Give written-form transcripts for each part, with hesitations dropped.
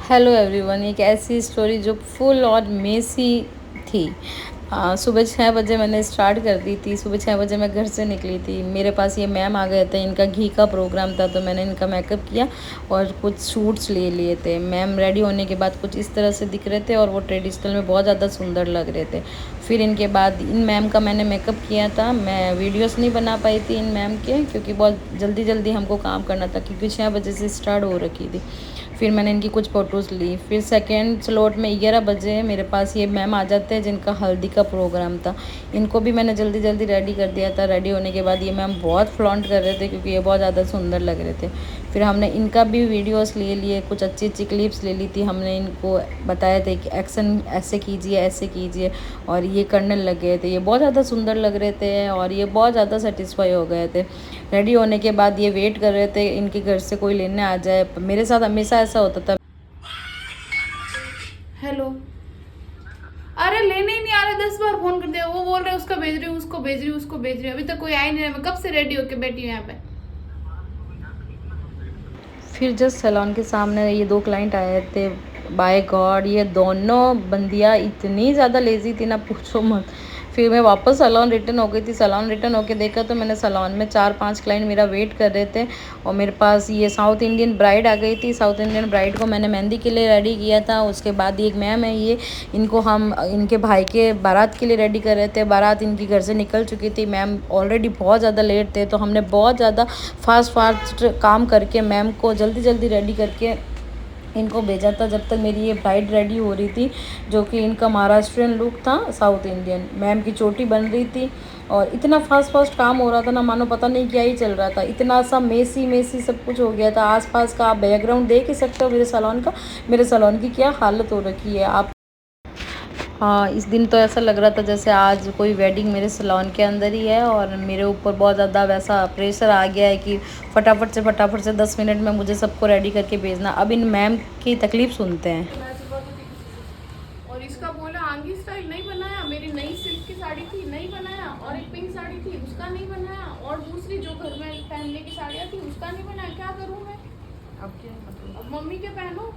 Hello everyone, एक ऐसी story जो फुल और मेसी थी। सुबह 6 बजे मैंने स्टार्ट कर दी थी। सुबह 6 बजे मैं घर से निकली थी। मेरे पास ये मैम आ गए थे, इनका घी का प्रोग्राम था, तो मैंने इनका मेकअप किया और कुछ शूट्स ले लिए थे। मैम रेडी होने के बाद कुछ इस तरह से दिख रहे थे और वो ट्रेडिशनल में बहुत ज़्यादा सुंदर लग रहे थे। फिर इनके बाद इन मैम का मैंने मेकअप किया था। मैं वीडियोस नहीं बना पाई थी इन मैम के, क्योंकि बहुत जल्दी जल्दी हमको काम करना था, क्योंकि 6 बजे से स्टार्ट हो रखी थी। फिर मैंने इनकी कुछ फ़ोटोज़ ली। फिर सेकेंड स्लॉट में 11 बजे मेरे पास ये मैम आ जाते हैं जिनका हल्दी का प्रोग्राम था। इनको भी मैंने जल्दी जल्दी रेडी कर दिया था। रेडी होने के बाद ये मैम बहुत फ्लॉन्ट कर रहे थे, क्योंकि ये बहुत ज़्यादा सुंदर लग रहे थे। फिर हमने इनका भी वीडियोस ले लिए, कुछ अच्छी अच्छी क्लिप्स ले ली थी। हमने इनको बताया था कि एक्शन ऐसे कीजिए, ऐसे कीजिए, और ये करने लग गए थे। ये बहुत ज़्यादा सुंदर लग रहे थे और ये बहुत ज़्यादा सेटिस्फाई हो गए थे। रेडी होने के बाद ये वेट कर रहे थे इनके घर से कोई लेने आ जाए। मेरे साथ हमेशा ऐसा होता था। हेलो। अरे लेने ही नहीं आ रहे, 10 बार फोन कर दिया। वो बोल रहे उसका भेज रही हूँ, उसको भेज रही हूँ, उसको भेज रही हूँ, अभी तक कोई आया नहीं है। मैं कब से रेडी होके बैठी हूँ यहाँ पे। फिर जस्ट सैलून के सामने ये दो क्लाइंट आए थे। बाय गॉड, ये दोनों बंदियाँ इतनी ज़्यादा लेजी थी ना, पूछो मत। फिर मैं वापस सैलून रिटर्न हो गई थी। सैलून रिटर्न होके देखा तो मैंने सैलून में 4-5 क्लाइंट मेरा वेट कर रहे थे, और मेरे पास ये साउथ इंडियन ब्राइड आ गई थी। साउथ इंडियन ब्राइड को मैंने मेहंदी के लिए रेडी किया था। उसके बाद एक मैम है, ये इनको हम इनके भाई के बारात के लिए रेडी कर रहे थे। बारात इनकी घर से निकल चुकी थी। मैम ऑलरेडी बहुत ज़्यादा लेट थे, तो हमने बहुत ज़्यादा फास्ट काम करके मैम को जल्दी जल्दी रेडी करके इनको भेजा था, जब तक मेरी ये ब्राइड रेडी हो रही थी, जो कि इनका महाराष्ट्रियन लुक था, साउथ इंडियन। मैम की चोटी बन रही थी और इतना फास्ट काम हो रहा था ना, मानो पता नहीं क्या ही चल रहा था। इतना सा मेसी सब कुछ हो गया था। आसपास का आप बैकग्राउंड देख ही सकते हो मेरे सैलून का। मेरे सैलून की क्या हालत हो रखी है आप। हाँ, इस दिन तो ऐसा लग रहा था जैसे आज कोई वेडिंग मेरे सैलून के अंदर ही है, और मेरे ऊपर बहुत ज़्यादा वैसा प्रेशर आ गया है कि फटाफट से 10 मिनट में मुझे सबको रेडी करके भेजना। अब इन मैम की तकलीफ़ सुनते हैं। और इसका बोला आंगी स्टाइल नहीं बनाया, मेरी नई सिल्क की साड़ी थी नहीं बनाया, और एक पिंक साड़ी थी उसका नहीं बनाया, और दूसरी जो घर में पहनने की साड़ियाँ थी उसका नहीं बनाया। क्या करूँ मैं अब मम्मी के पहनो।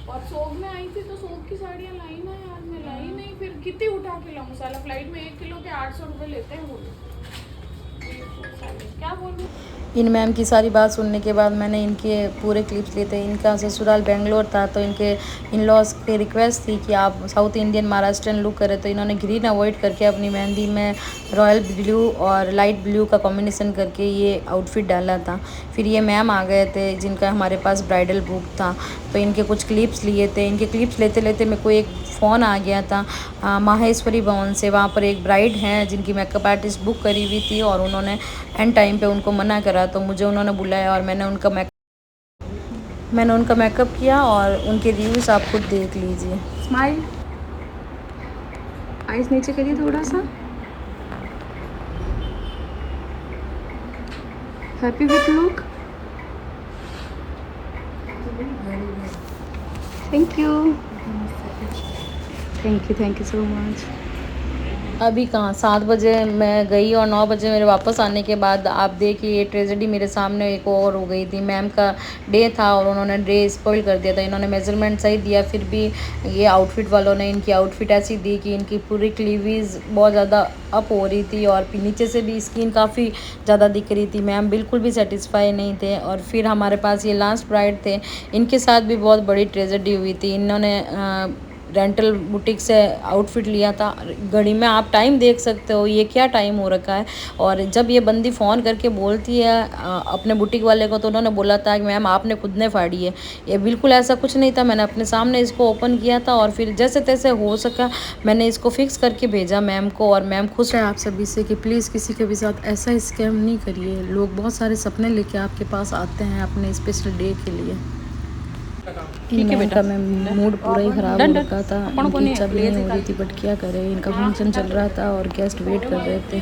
और सोग में आई थी तो सोग की साड़ियाँ लाई ना यार, मैं लाई नहीं। फिर कितनी उठा के लाऊं, साला फ्लाइट में 1 किलो के 800 रुपये लेते हैं वो लोग। क्या बोलूं। इन मैम की सारी बात सुनने के बाद मैंने इनके पूरे क्लिप्स लिए थे। इनका ससुराल बेंगलोर था, तो इनके इन लॉज की रिक्वेस्ट थी कि आप साउथ इंडियन महाराष्ट्रियन लुक करें, तो इन्होंने ग्रीन अवॉइड करके अपनी मेहंदी में रॉयल ब्लू और लाइट ब्लू का कॉम्बिनेशन करके ये आउटफिट डाला था। फिर ये मैम आ गए थे जिनका हमारे पास ब्राइडल बुक था, तो इनके कुछ क्लिप्स लिए थे। इनके क्लिप्स लेते लेते मेरे को एक फ़ोन आ गया था माहेश्वरी भवन से। वहाँ पर एक ब्राइड हैं जिनकी मेकअप आर्टिस्ट बुक करी हुई थी, और उन्होंने एंड टाइम पे उनको मना करा, तो मुझे उन्होंने बुलाया और मैंने उनका मेकअप किया, और उनके रिव्यूज़ आप खुद देख लीजिए। स्माइल, आइस नीचे करिए थोड़ा सा। Happy with look. Thank you thank you so much. अभी कहाँ 7 बजे मैं गई, और 9 बजे मेरे वापस आने के बाद आप देखिए ये ट्रेजेडी मेरे सामने एक और हो गई थी। मैम का डे था और उन्होंने डे स्पॉइल कर दिया था। इन्होंने मेजरमेंट सही दिया, फिर भी ये आउटफिट वालों ने इनकी आउटफिट ऐसी दी कि इनकी पूरी क्लीवीज बहुत ज़्यादा अप हो रही थी, और नीचे से भी स्किन काफ़ी ज़्यादा दिख रही थी। मैम बिल्कुल भी सेटिस्फाई नहीं थे। और फिर हमारे पास ये लास्ट ब्राइड थे, इनके साथ भी बहुत बड़ी ट्रेजेडी हुई थी। इन्होंने रेंटल बुटीक से आउटफिट लिया था। घड़ी में आप टाइम देख सकते हो ये क्या टाइम हो रखा है। और जब ये बंदी फ़ोन करके बोलती है अपने बुटीक वाले को, तो उन्होंने बोला था कि मैम आपने खुद ने फाड़ी है। ये बिल्कुल ऐसा कुछ नहीं था, मैंने अपने सामने इसको ओपन किया था, और फिर जैसे तैसे हो सका मैंने इसको फिक्स करके भेजा मैम को। और मैम खुश है आप सभी से कि प्लीज़ किसी के भी साथ ऐसा स्कैम नहीं करिए। लोग बहुत सारे सपने लेके आपके पास आते हैं अपने स्पेशल डे के लिए। इन मैम का मैं मूड पूरा ही ख़राब हो रखा था। इनकी इच्छा भी नहीं हो रही थी, बट क्या करें, इनका फंक्शन चल रहा था और गेस्ट वेट कर रहे थे।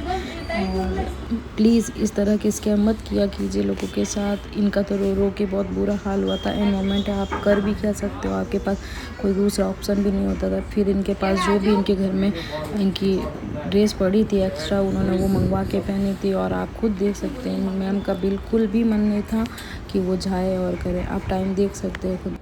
और प्लीज़ इस तरह के स्कैम मत किया कीजिए लोगों के साथ। इनका तो रो रो के बहुत बुरा हाल हुआ था। एन मोमेंट है, आप कर भी क्या सकते हो, आपके पास कोई दूसरा ऑप्शन भी नहीं होता था। फिर इनके पास जो भी इनके घर में इनकी ड्रेस पड़ी थी एक्स्ट्रा, उन्होंने वो मंगवा के पहनी थी। और आप खुद देख सकते हैं मैम का बिल्कुल भी मन नहीं था कि वो जाए और करे। आप टाइम देख सकते हैं खुद।